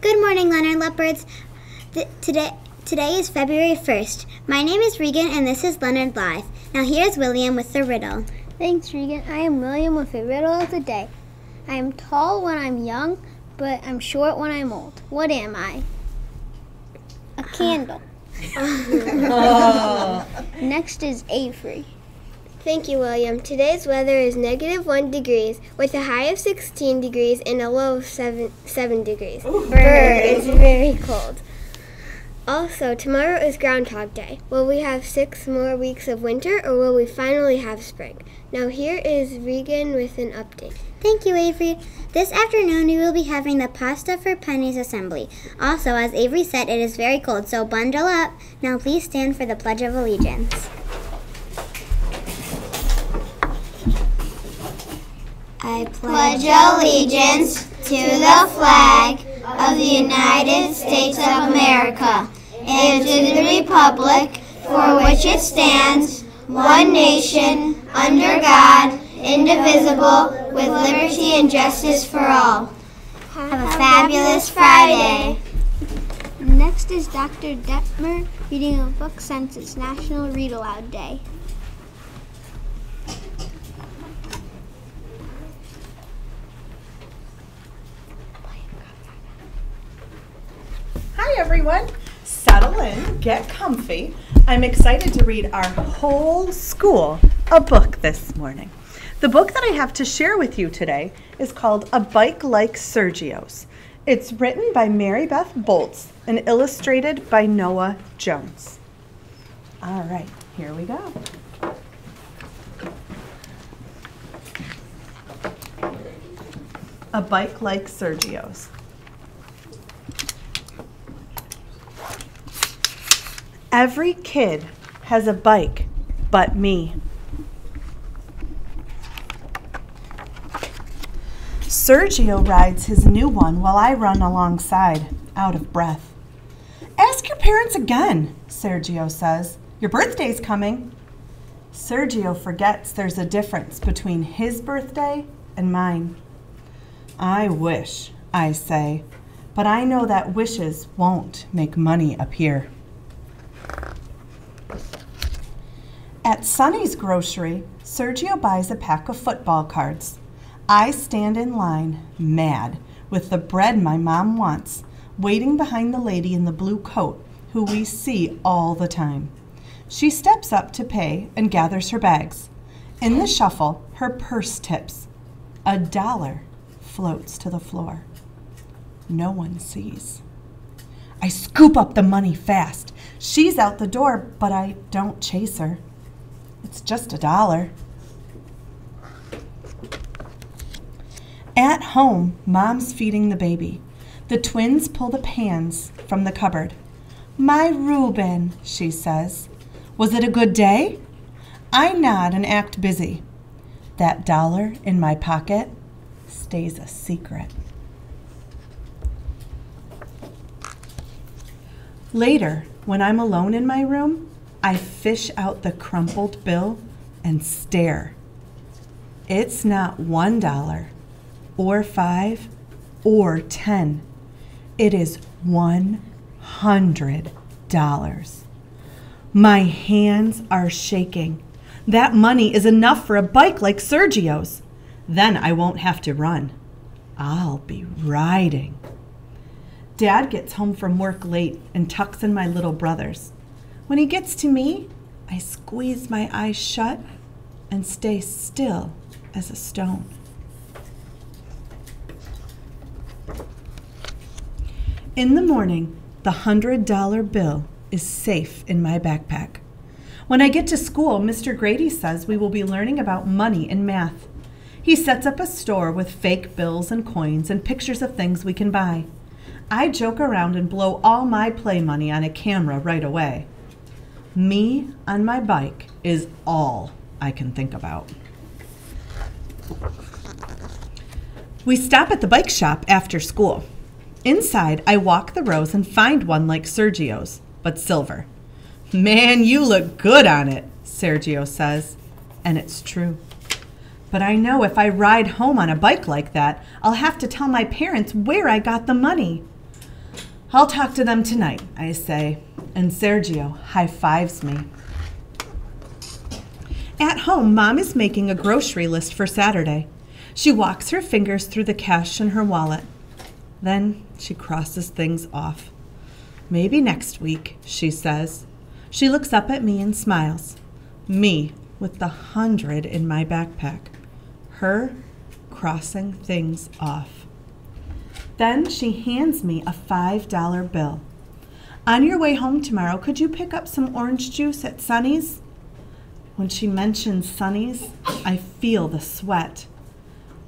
Good morning, Leonard Leopards. Today is February 1st. My name is Regan, and this is Leonard Live. Now here's William with the riddle. Thanks, Regan. I am William with a riddle of the day. I am tall when I'm young, but I'm short when I'm old. What am I? A candle. Next is Avery. Thank you, William. Today's weather is -1 degrees with a high of 16 degrees and a low of 7 degrees. Brr, it's very cold. Also, tomorrow is Groundhog Day. Will we have 6 more weeks of winter, or will we finally have spring? Now here is Regan with an update. Thank you, Avery. This afternoon we will be having the Pasta for Pennies assembly. Also, as Avery said, it is very cold, so bundle up. Now please stand for the Pledge of Allegiance. I pledge allegiance to the flag of the United States of America and to the republic for which it stands, one nation, under God, indivisible, with liberty and justice for all. Have a fabulous Friday. Next is Dr. Detmer reading a book since it's National Read Aloud Day. Hi everyone, settle in, get comfy. I'm excited to read our whole school a book this morning. The book that I have to share with you today is called A Bike Like Sergio's. It's written by Mary Beth Boltz and illustrated by Noah Jones. All right, here we go. A Bike Like Sergio's. Every kid has a bike but me. Sergio rides his new one while I run alongside, out of breath. Ask your parents again, Sergio says. Your birthday's coming. Sergio forgets there's a difference between his birthday and mine. I wish, I say, but I know that wishes won't make money appear. At Sonny's grocery, Sergio buys a pack of football cards. I stand in line, mad, with the bread my mom wants, waiting behind the lady in the blue coat, who we see all the time. She steps up to pay and gathers her bags. In the shuffle, her purse tips. $1 floats to the floor. No one sees. I scoop up the money fast. She's out the door, but I don't chase her. It's just $1. At home, Mom's feeding the baby. The twins pull the pans from the cupboard. My Reuben, she says. Was it a good day? I nod and act busy. That $1 in my pocket stays a secret. Later, when I'm alone in my room, I fish out the crumpled bill and stare. It's not $1 or $5 or $10. It is $100. My hands are shaking. That money is enough for a bike like Sergio's. Then I won't have to run. I'll be riding. Dad gets home from work late and tucks in my little brothers. When he gets to me, I squeeze my eyes shut and stay still as a stone. In the morning, the $100 bill is safe in my backpack. When I get to school, Mr. Grady says we will be learning about money and math. He sets up a store with fake bills and coins and pictures of things we can buy. I joke around and blow all my play money on a camera right away. Me on my bike is all I can think about. We stop at the bike shop after school. Inside, I walk the rows and find one like Sergio's, but silver. Man, you look good on it, Sergio says, and it's true. But I know if I ride home on a bike like that, I'll have to tell my parents where I got the money. I'll talk to them tonight, I say, and Sergio high-fives me. At home, Mom is making a grocery list for Saturday. She walks her fingers through the cash in her wallet. Then she crosses things off. Maybe next week, she says. She looks up at me and smiles. Me with the 100 in my backpack. Her crossing things off. Then she hands me a $5 bill. On your way home tomorrow, could you pick up some orange juice at Sonny's? When she mentions Sonny's, I feel the sweat.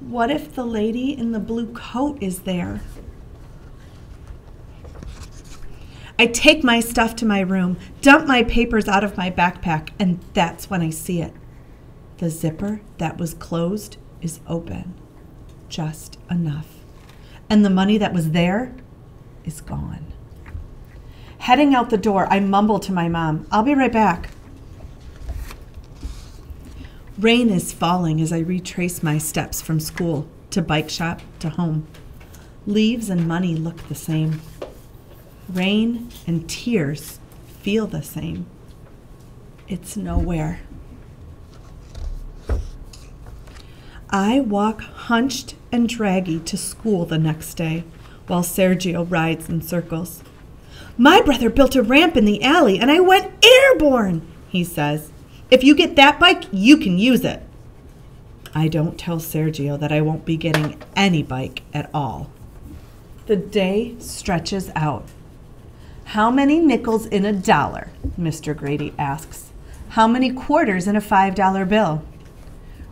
What if the lady in the blue coat is there? I take my stuff to my room, dump my papers out of my backpack, and that's when I see it. The zipper that was closed is open, just enough. And the money that was there is gone. Heading out the door, I mumble to my mom, I'll be right back. Rain is falling as I retrace my steps from school to bike shop to home. Leaves and money look the same. Rain and tears feel the same. It's nowhere. I walk hunched and draggy to school the next day while Sergio rides in circles. My brother built a ramp in the alley and I went airborne, he says. If you get that bike, you can use it. I don't tell Sergio that I won't be getting any bike at all. The day stretches out. How many nickels in $1? Mr. Grady asks. How many quarters in a $5 bill?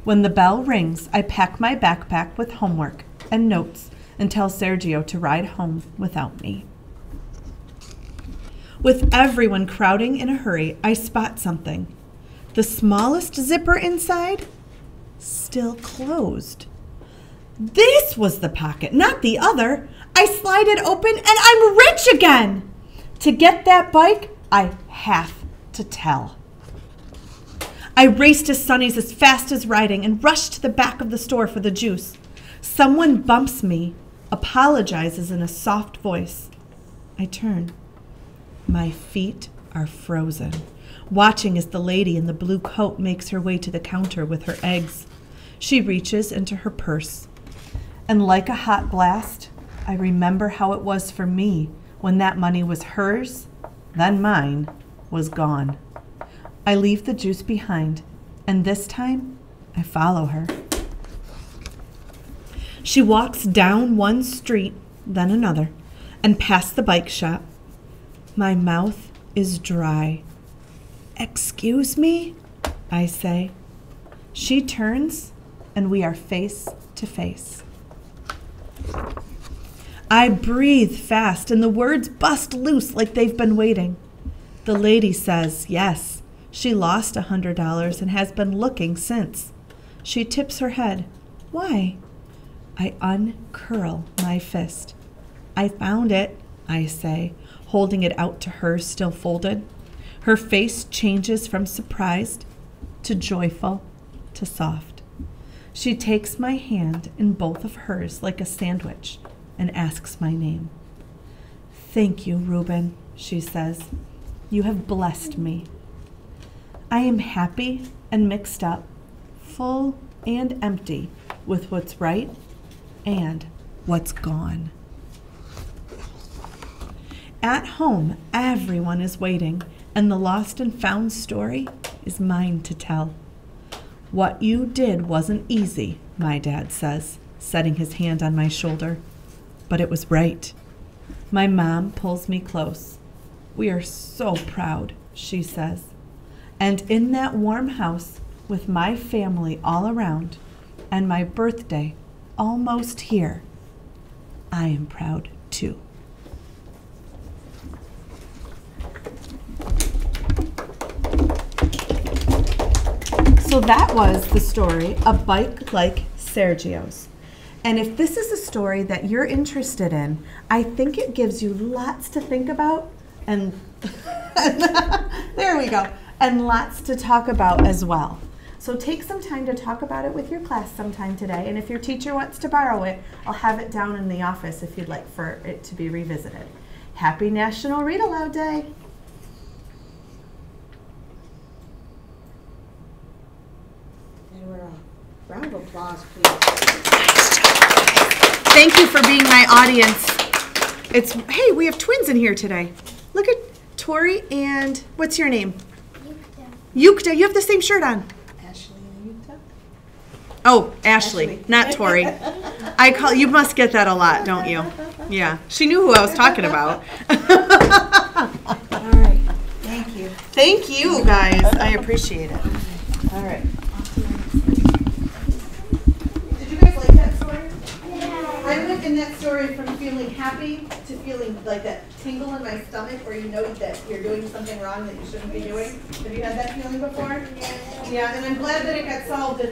When the bell rings, I pack my backpack with homework and notes and tell Sergio to ride home without me. With everyone crowding in a hurry, I spot something. The smallest zipper inside, still closed. This was the pocket, not the other. I slide it open and I'm rich again. To get that bike, I have to tell. I race to Sonny's as fast as riding and rush to the back of the store for the juice. Someone bumps me, apologizes in a soft voice. I turn. My feet are frozen, watching as the lady in the blue coat makes her way to the counter with her eggs. She reaches into her purse. And like a hot blast, I remember how it was for me when that money was hers, then mine was gone. I leave the juice behind, and this time I follow her. She walks down one street, then another, and past the bike shop. My mouth is dry. Excuse me, I say. She turns, and we are face to face. I breathe fast, and the words bust loose like they've been waiting. The lady says, yes, she lost $100 and has been looking since. She tips her head. Why? I uncurl my fist. I found it, I say, holding it out to her, still folded. Her face changes from surprised to joyful to soft. She takes my hand in both of hers like a sandwich and asks my name. Thank you, Reuben, she says. You have blessed me. I am happy and mixed up, full and empty with what's right and what's gone. At home, everyone is waiting, and the lost and found story is mine to tell. What you did wasn't easy, my dad says, setting his hand on my shoulder. But it was right. My mom pulls me close. We are so proud, she says. And in that warm house, with my family all around, and my birthday almost here, I am proud too. So that was the story, A Bike Like Sergio's. And if this is a story that you're interested in, I think it gives you lots to think about and there we go, and lots to talk about as well. So take some time to talk about it with your class sometime today, and if your teacher wants to borrow it, I'll have it down in the office if you'd like for it to be revisited. Happy National Read Aloud Day. And we're off. Round of applause, please. Thank you for being my audience. Hey, we have twins in here today. Look at Tori and what's your name? Yukta. You have the same shirt on. Ashley and Utah. Oh, Ashley, not Tori. You must get that a lot, don't you? Yeah. She knew who I was talking about. All right. Thank you. Thank you, guys. I appreciate it. All right. Did you guys like that story? Yeah. I went in that story from feeling happy to feeling like that tingle in my stomach where you know that you're doing something wrong that you shouldn't be doing. Have you had that feeling before? Yeah, and I'm glad that it got solved.